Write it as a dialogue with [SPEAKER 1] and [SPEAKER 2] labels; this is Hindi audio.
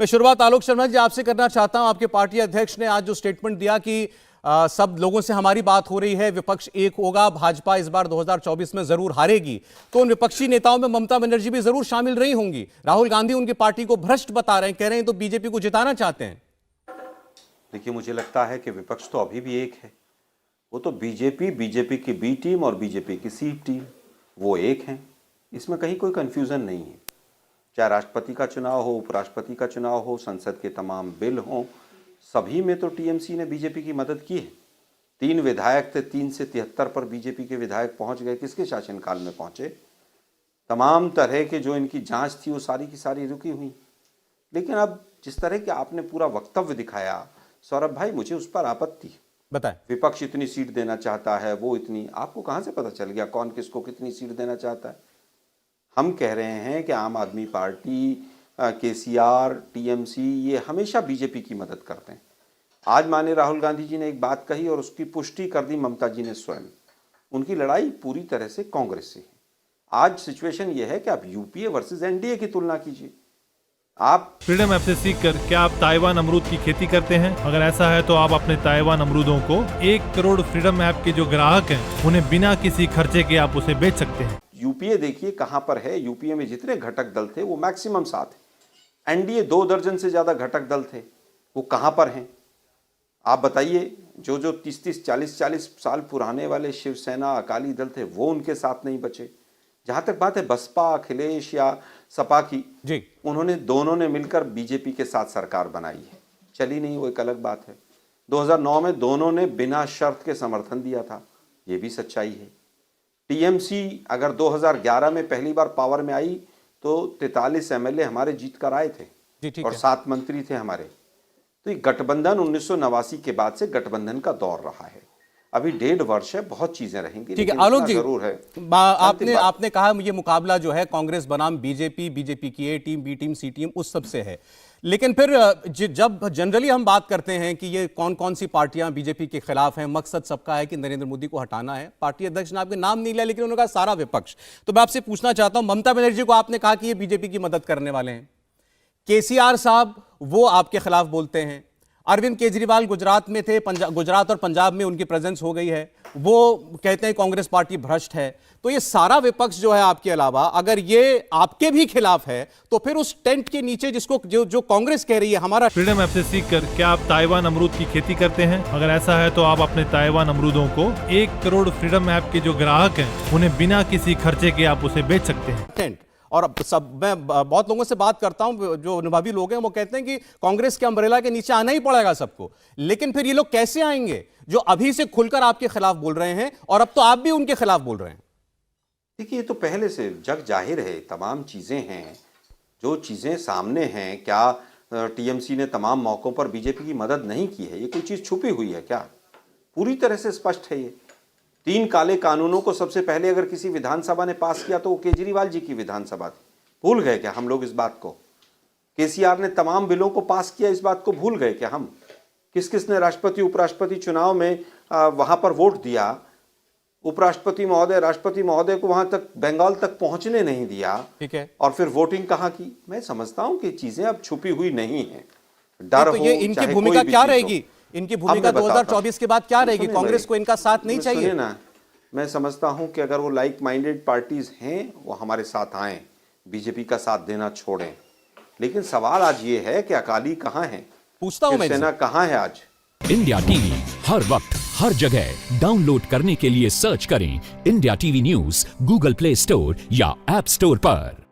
[SPEAKER 1] मैं शुरुआत आलोक शर्मा जी आपसे करना चाहता हूं। आपके पार्टी अध्यक्ष ने आज जो स्टेटमेंट दिया कि सब लोगों से हमारी बात हो रही है, विपक्ष एक होगा, भाजपा इस बार 2024 में जरूर हारेगी, तो उन विपक्षी नेताओं में ममता बनर्जी भी जरूर शामिल रही होंगी। राहुल गांधी उनकी पार्टी को भ्रष्ट बता रहे हैं, कह रहे हैं तो बीजेपी को जिताना चाहते हैं।
[SPEAKER 2] देखिए, मुझे लगता है कि विपक्ष तो अभी भी एक है। वो तो बीजेपी की बी टीम और बीजेपी की सी टीम, वो एक हैं। इसमें कहीं कोई कंफ्यूजन नहीं है। चाहे राष्ट्रपति का चुनाव हो, उपराष्ट्रपति का चुनाव हो, संसद के तमाम बिल हों, सभी में तो टीएमसी ने बीजेपी की मदद की है। 3 विधायक थे, 3 से 73 पर बीजेपी के विधायक पहुंच गए। किसके शासनकाल में पहुंचे? तमाम तरह के जो इनकी जांच थी वो सारी की सारी रुकी हुई। लेकिन अब जिस तरह के आपने पूरा वक्तव्य दिखाया सौरभ भाई, मुझे उस पर आपत्ति।
[SPEAKER 1] बताएं।
[SPEAKER 2] विपक्ष इतनी सीट देना चाहता है, वो इतनी, आपको कहां से पता चल गया कौन किसको कितनी सीट देना चाहता है? हम कह रहे हैं कि आम आदमी पार्टी, केसीआर, टीएमसी ये हमेशा बीजेपी की मदद करते हैं। आज माननीय राहुल गांधी जी ने एक बात कही और उसकी पुष्टि कर दी ममता जी ने स्वयं। उनकी लड़ाई पूरी तरह से कांग्रेस से है। आज सिचुएशन ये है कि आप यूपीए वर्सेस एनडीए की तुलना कीजिए। आप
[SPEAKER 3] फ्रीडम ऐप से सीखकर क्या आप ताइवान अमरूद की खेती करते हैं? अगर ऐसा है तो आप अपने ताइवान अमरूदों को 1 करोड़ फ्रीडम ऐप के जो ग्राहक हैं उन्हें बिना किसी खर्चे के आप उसे बेच सकते हैं।
[SPEAKER 2] यूपीए देखिए कहां पर है। यूपीए में जितने घटक दल थे वो मैक्सिमम 7 है। एनडीए 2 दर्जन से ज्यादा घटक दल थे, वो कहां पर हैं? आप बताइए। जो 30-30, 40-40 साल पुराने वाले शिवसेना, अकाली दल थे, वो उनके साथ नहीं बचे। जहां तक बात है बसपा, अखिलेश या सपा की जी, उन्होंने दोनों ने मिलकर बीजेपी के साथ सरकार बनाई है, चली नहीं, वो एक अलग बात है। 2009 में दोनों ने बिना शर्त के समर्थन दिया था, ये भी सच्चाई है। टीएमसी अगर 2011 में पहली बार पावर में आई तो 43 एमएलए हमारे जीत कर आए थे और 7 मंत्री थे हमारे। तो ये गठबंधन 1989 के बाद से गठबंधन का दौर रहा है। अभी 1.5 वर्ष है, बहुत चीजें रहेंगी।
[SPEAKER 1] ठीक है आलोक जी,
[SPEAKER 2] जरूर है।
[SPEAKER 1] आपने कहा ये मुकाबला जो है कांग्रेस बनाम बीजेपी की ए टीम, बी टीम, सी टीम उस सब से है। लेकिन फिर जब जनरली हम बात करते हैं कि ये कौन कौन सी पार्टियां बीजेपी के खिलाफ हैं, मकसद सबका है कि नरेंद्र मोदी को हटाना है। पार्टी अध्यक्ष ने आपके नाम नहीं लिया, लेकिन उन्होंने कहा सारा विपक्ष। तो मैं आपसे पूछना चाहता हूं, ममता बनर्जी को आपने कहा कि ये बीजेपी की मदद करने वाले हैं, केसीआर साहब वो आपके खिलाफ बोलते हैं, अरविंद केजरीवाल गुजरात में थे, गुजरात और पंजाब में उनकी प्रेजेंस हो गई है, वो कहते हैं कांग्रेस पार्टी भ्रष्ट है। तो ये सारा विपक्ष जो है आपके अलावा अगर ये आपके भी खिलाफ है, तो फिर उस टेंट के नीचे जिसको जो कांग्रेस कह रही है हमारा।
[SPEAKER 3] फ्रीडम ऐप से सीखकर क्या आप ताइवान अमरूद की खेती करते हैं? अगर ऐसा है तो आप अपने ताइवान अमरूदों को 1 करोड़ फ्रीडम ऐप के जो ग्राहक हैं उन्हें बिना किसी खर्चे के आप उसे बेच सकते हैं।
[SPEAKER 1] टेंट और मैं बहुत लोगों से बात करता हूं, जो अनुभवी लोग हैं वो कहते हैं कि कांग्रेस के अम्ब्रेला के नीचे आना ही पड़ेगा सबको। लेकिन फिर ये लोग कैसे आएंगे जो अभी से खुलकर आपके खिलाफ बोल रहे हैं और अब तो आप भी उनके खिलाफ बोल रहे हैं?
[SPEAKER 2] देखिए, ये तो पहले से जग जाहिर है, तमाम चीजें हैं, जो चीजें सामने हैं। क्या टीएमसी ने तमाम मौकों पर बीजेपी की मदद नहीं की है? ये कोई चीज छुपी हुई है क्या? पूरी तरह से स्पष्ट है। ये 3 काले कानूनों को सबसे पहले अगर किसी विधानसभा ने पास किया तो वो केजरीवाल जी की विधानसभा थी। भूल गए क्या हम लोग इस बात को? केसीआर ने तमाम बिलों को पास किया, इस बात को भूल गए क्या हम? किस किस ने राष्ट्रपति उपराष्ट्रपति चुनाव में वहां पर वोट दिया? उपराष्ट्रपति महोदय, राष्ट्रपति महोदय को वहां तक, बंगाल तक पहुंचने नहीं दिया। ठीक है। और फिर वोटिंग कहां की? मैं समझता हूं कि चीजें अब छुपी हुई नहीं है। डर
[SPEAKER 1] तो ये इनकी भूमिका क्या रहेगी? इनकी भूमिका 2024 के बाद क्या रहेगी? कांग्रेस को इनका साथ नहीं चाहिए
[SPEAKER 2] ना? मैं समझता हूं कि अगर वो लाइक माइंडेड पार्टीज हैं वो हमारे साथ आएं, बीजेपी का साथ देना छोड़ें। लेकिन सवाल आज ये है कि अकाली कहां है,
[SPEAKER 1] पूछता हूं मैं,
[SPEAKER 2] सेना कहां है आज?
[SPEAKER 4] इंडिया टीवी हर वक्त हर जगह डाउनलोड करने के लिए सर्च करें India TV news Google play store या ऐप स्टोर पर।